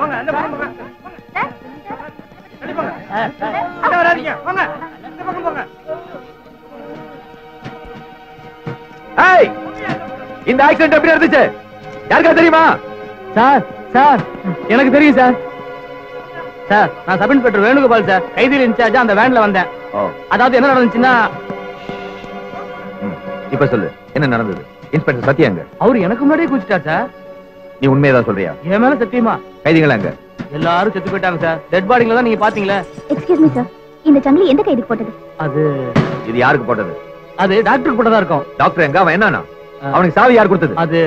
போங்க அந்த பக்கம் போங்க போங்க அங்க வராதீங்க போங்க இந்த பக்கம் போங்க ஏய் இந்த ஆக்சிடென்ட் எப்படி நடந்துச்சு யாருக்கா தெரியுமா சார் சார் எனக்கு தெரியும் சார் சார் நான் சப் இன்ஸ்பெக்டர் வேணுகோபால் சார் கைதியில் இன்சார்ஜா அந்த வேன்ல வந்தேன் அதாவது என்ன நடந்துச்சுன்னா இப்ப சொல்லு என்ன நடந்தது இன்ஸ்பெக்டர் சத்யாங்க அவரு எனக்கு முன்னாடியே குதிச்சிட்டார் சார் நீ உண்மையதான் சொல்றியா என் மேல சத்தியமா கைதிகள் அங்க எல்லாரும் செத்து போயிட்டாங்க சார் டெட் பாடிங்கள தான் நீங்க பாத்தீங்களா எக்ஸ்கியூஸ் மீ சார் இந்த சங்கிலி எந்த கைதுக்கு போட்டது அது இது யாருக்கு போட்டது அது டாக்டருக்கு போட்டதா இருக்கும் டாக்டர் எங்க அவன் என்னன்னா அவனுக்கு சாவி யார் கொடுத்தது அது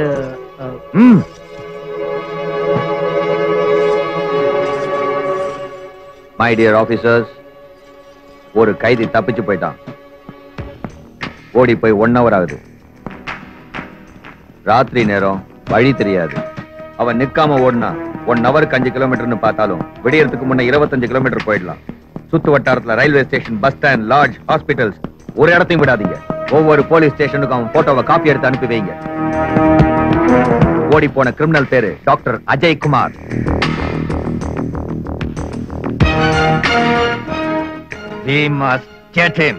மை டியர் ஆபீசர்ஸ் ஒரு கைதி தப்பிச்சு போயிட்டான் ஓடி போய் 1 hour ஆகுது ராத்திரி நேரம் வழி தெரியாது அவன் நிக்காம ஓடினா 1 hourக்கு 5 கிலோமீட்டர்னு பார்த்தாலும் விடியறதுக்கு முன்ன 25 கிலோமீட்டர் போயிடலாம் சுத்து வட்டாரத்துல railway station bus stand lodge hospitals ஒரு இடத்தையும் விடாதீங்க ஒவ்வொரு போலீஸ் ஸ்டேஷனுக்கும் அவன் போட்டோவை காப்பி எடுத்து அனுப்பி வைங்க ஓடி போன கிரிமினல் பேரு doctor Ajay Kumar We must get him.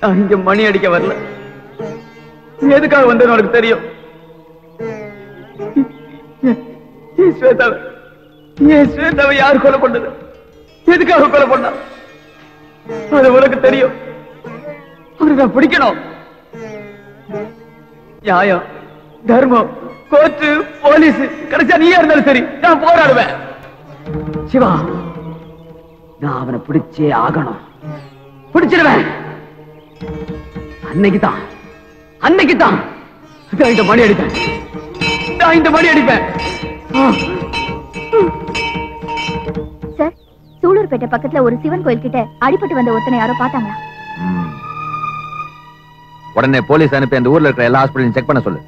நான் இங்க மணி அடிக்க வரல எதுக்காக வந்தேன்னு உனக்கு தெரியும் ஸ்வேதாவை யார் கொலை பண்ணது எதுக்காக கொலை பண்ணா அது உனக்கு தெரியும் அவரை நான் பிடிக்கணும் நியாயம் தர்மம் கோர்ட்டு போலீஸ் கடைசியா நீயா இருந்தாலும் சரி நான் போராடுவேன் சிவா நான் அவனை பிடிச்சே ஆகணும் பிடிச்சிருவேன் அன்னைக்குதான் இந்த மணி அடிப்பேன் நான் இந்த மணி அடிப்பேன் சார் சூலூர்பேட்டை பக்கத்துல ஒரு சிவன் கோயில் கிட்ட அடிபட்டு வந்த ஒருத்தனை யாரோ பார்த்தாங்களா உடனே போலீஸ் அனுப்பி அந்த ஊர்ல இருக்கிற எல்லா ஹாஸ்பிட்டலையும் செக் பண்ண சொல்லு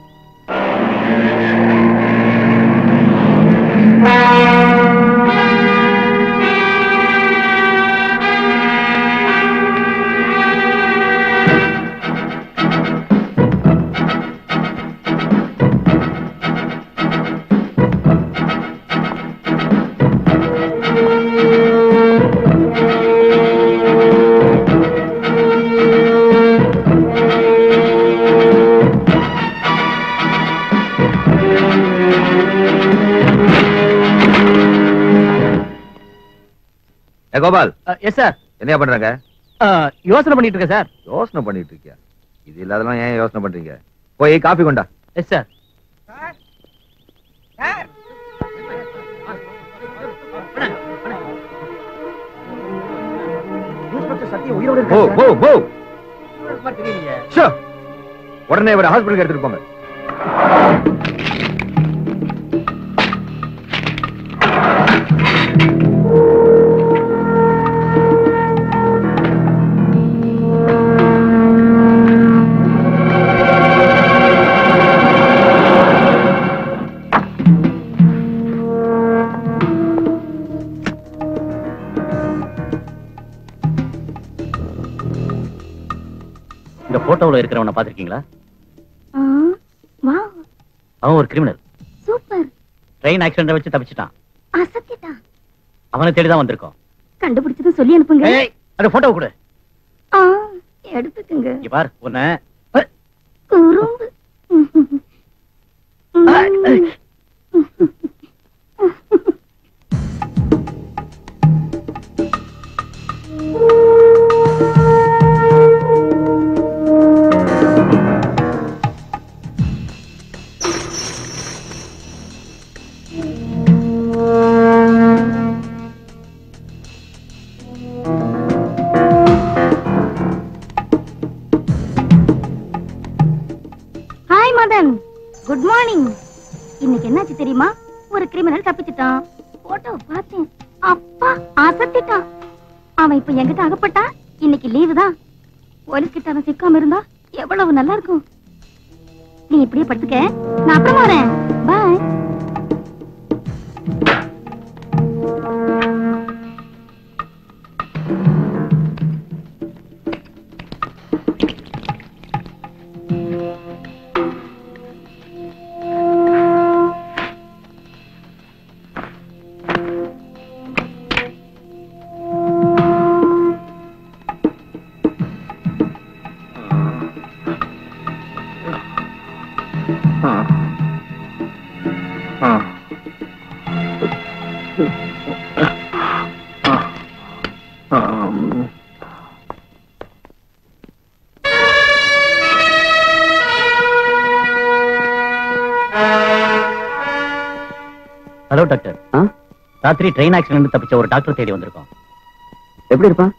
கோபால் எஸ் சார் என்ன பண்றாங்க யோசனை பண்ணிட்டு இருக்கேன் சார் யோசனை பண்ணிட்டு இருக்கியா இது இல்லாதெல்லாம் ஏன் யோசனை பண்றீங்க போய் காபி கொண்டா எஸ் சார் உடனே இவரை ஹாஸ்பிட்டலுக்கு எடுத்துட்டு போங்க இந்த போட்டோல இருக்கிறவனை பாத்திருக்கீங்களா வாவ் அவன் ஒரு கிரிமினல் சூப்பர் ட்ரெயின் ஆக்சிடென்ட் வச்சு தப்பிச்சிட்டான் அசத்திட்டா அவனை தேடி தான் வந்திருக்கோம் கண்டுபிடிச்சது சொல்லி அனுப்புங்க ஏய் அந்த போட்டோ கொடு எடுத்துக்கங்க இங்க பார் உன்னை குறும்பு தெரியுமா? ஒரு கிரிமினல் தப்பிச்சிட்டான். போட்டோ பார்த்தேன். அப்பா அசத்திட்டான். அவன் இப்ப எங்கிட்ட அகப்பட்டா இன்னைக்கு லீவு தான். போலீஸ் கிட்ட அவன் சிக்காம இருந்தா எவ்வளவு நல்லா இருக்கும். நீ இப்படியே படுத்துக்க, நான் அப்புறமா வரேன். பாய். Hello doctor. ராத்திரி ட்ரெயின் ஆக்சிடென்ட் தப்பிச்ச ஒரு டாக்டர் தேடி வந்திருக்கோம். எப்படி இருப்பான்?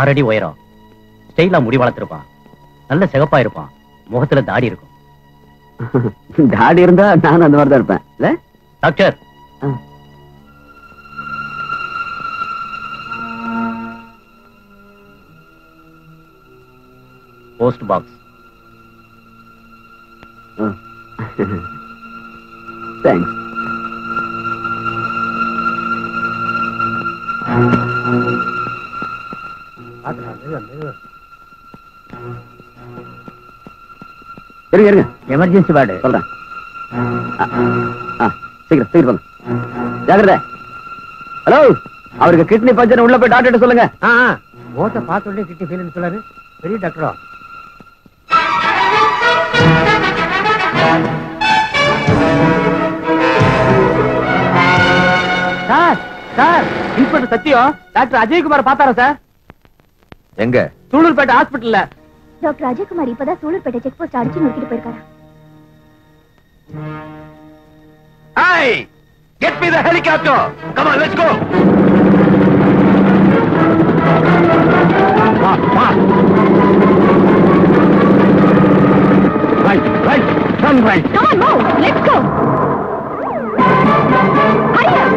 6 அடி உயரம், ஸ்டைலா முடி வளர்த்திருப்பான், நல்ல சிகப்பா இருப்பான், முகத்துல தாடி இருக்கும். தாடி இருந்தா நான் அந்த மாதிரி தான் இருப்பேன் இல்ல டாக்டர்? Post box. தேங்க்ஸ். இருங்க எமர்ஜென்சி வார்டு சொல்றேன். சீக்கிரம் சீக்கிரம் சொல்லுங்க. ஜாகிரதை. ஹலோ, அவருக்கு கிட்னி பஞ்சர் உள்ள போய் டாக்டர் சொல்லுங்க. ஓட்ட பார்த்து கிட்னி ஃபெயிலியர் சொல்லாரு. பெரிய டாக்டரா? சார் சார், இன்ஸ்பெக்டர் சத்தியம் டாக்டர் அஜய்குமார் பார்த்தாரா சார்? எங்க? சூலூர்பேட்டை ஹாஸ்பிட்டல்ல. டாக்டர் அஜய்குமார் இப்பதான் சூலூர்பேட்டை செக் போஸ்ட் அடிச்சு நோக்கிட்டு போயிருக்காரா. Hey! Get me the helicopter! Come on, let's go! Right, right, turn right. Come on, move. Let's go. Hurry up.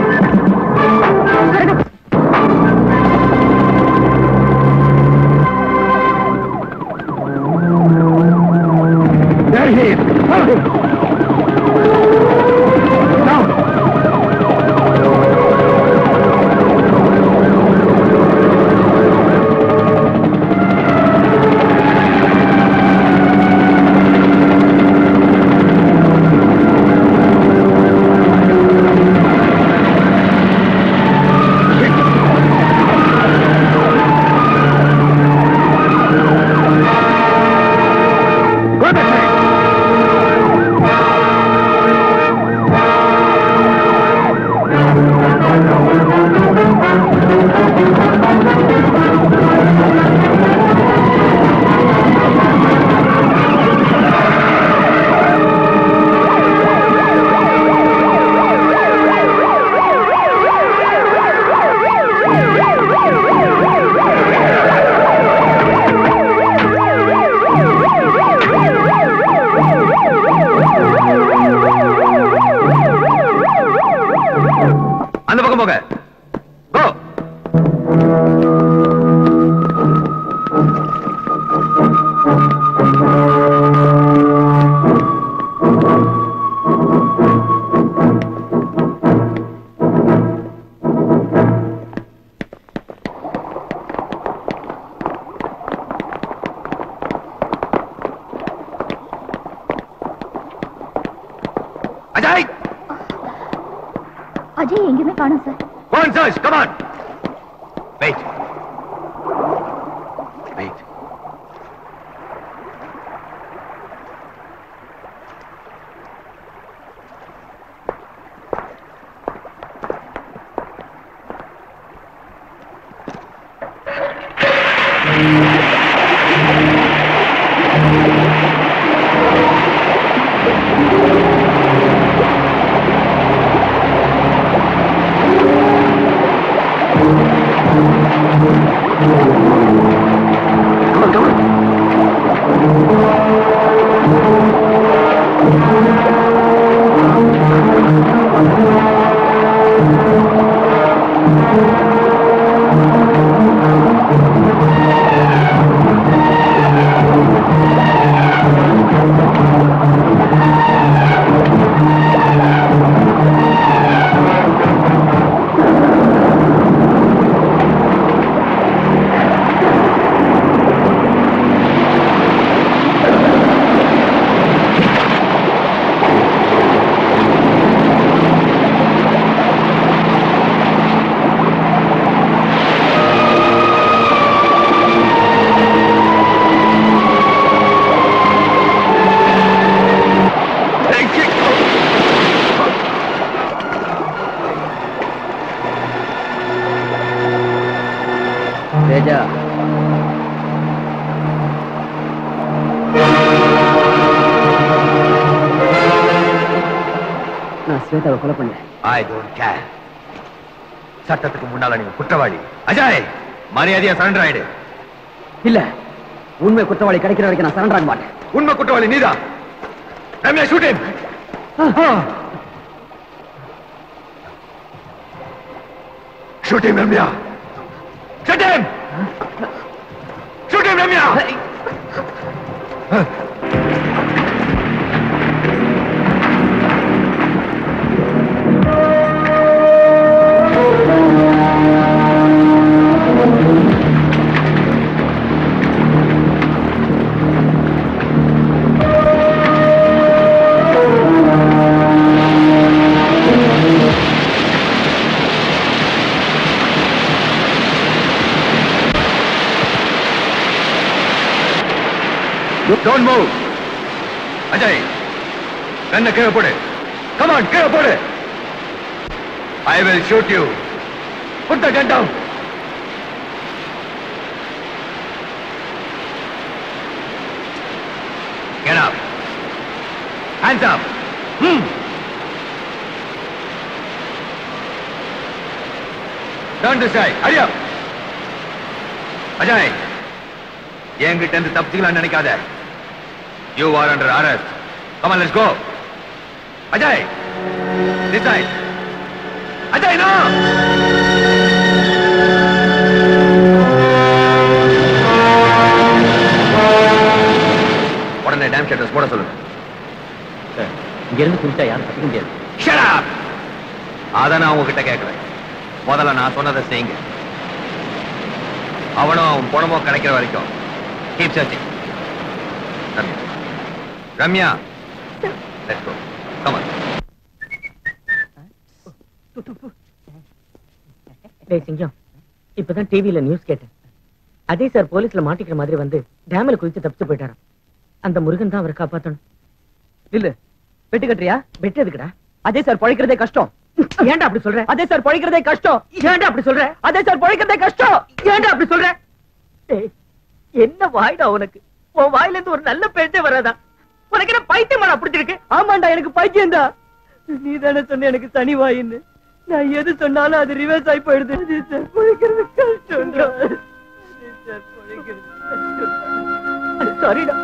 There he is. Follow him. Down. Go that way. அந்த பக்கம் போங்க. Go. Ajay! Ajay எங்கேயுமே காணோம் sir. Go and search. Come on. Wait. Wait. ஸ்வேதாவை கொலை பண்ணல. I don't care. சட்டத்துக்கு முன்னால நீங்க குற்றவாளி. அஜய், மரியாதையா சரண்டர் ஆயிடு. இல்ல, உண்மை குற்றவாளி கிடைக்கிற வரைக்கும் நான் சரண்டர் ஆக மாட்டேன். உண்மை குற்றவாளி நீதான். Ramya, shoot him. Shoot him Ramya. Shoot him. Shoot him Ramya. Don't move. Ajay, gun kira pode. Come on, kira pode. I will shoot you. Put the gun down. Get up. Hands up. Turn this side. Hurry up. Ajay, என்கிட்ட இருந்து தப்பிச்சுக்கலாம் நினைக்காத. You are under arrest. Come on, let's go. Ajay, this side. Ajay, no! உடனே dam shutters போட சொல்லுங்க. இங்க இருந்து குடிச்சா யாரும் தப்பிக்க முடியாது. Shut up! அத நான் உங்ககிட்ட கேட்கல. முதல்ல நான் சொன்னதை செய்யுங்க. அவனும் அவன் பணமோ கிடைக்கிற வரைக்கும் keep searching. Ramya, let's go. Come on. டேய் சிங்கம், இப்பதான் டிவில நியூஸ் கேட்டேன். அதே சார் போலீஸ்ல மாட்டிக்கிற மாதிரி வந்து டேம்ல குதிச்சு தப்பிச்சு போயிட்டாராம். அந்த முருகன் தான் அவரை காப்பாத்தணும். இல்ல, வெட்டு கட்டுறியா? வெட்டு எதுக்குடா? அதே சார் பழைக்கிறதே கஷ்டம். ஏன்டா அப்படி சொல்ற? அதே சார் பழைக்கிறதே கஷ்டம். ஏன்டா அப்படி சொல்ற? அதே சார் பழைக்கிறதே கஷ்டம். ஏன்டா அப்படி சொல்ற? டேய், என்ன வாய்டா உனக்கு? உன் வாயில இருந்து ஒரு நல்ல பேச்சே வராதா? உனக்கு என்ன பைத்தியமாடா பிடிச்சிருக்கு? ஆமாண்டா, எனக்கு பைத்தியம் தான். நீ தானே சொன்ன எனக்கு சனி வாயின்னு. நான் எது சொன்னாலும் அது ரிவர்ஸ் ஆகி போயிடுது. அதே சார் பழைக்கிறது கஷ்டம். சாரிடா.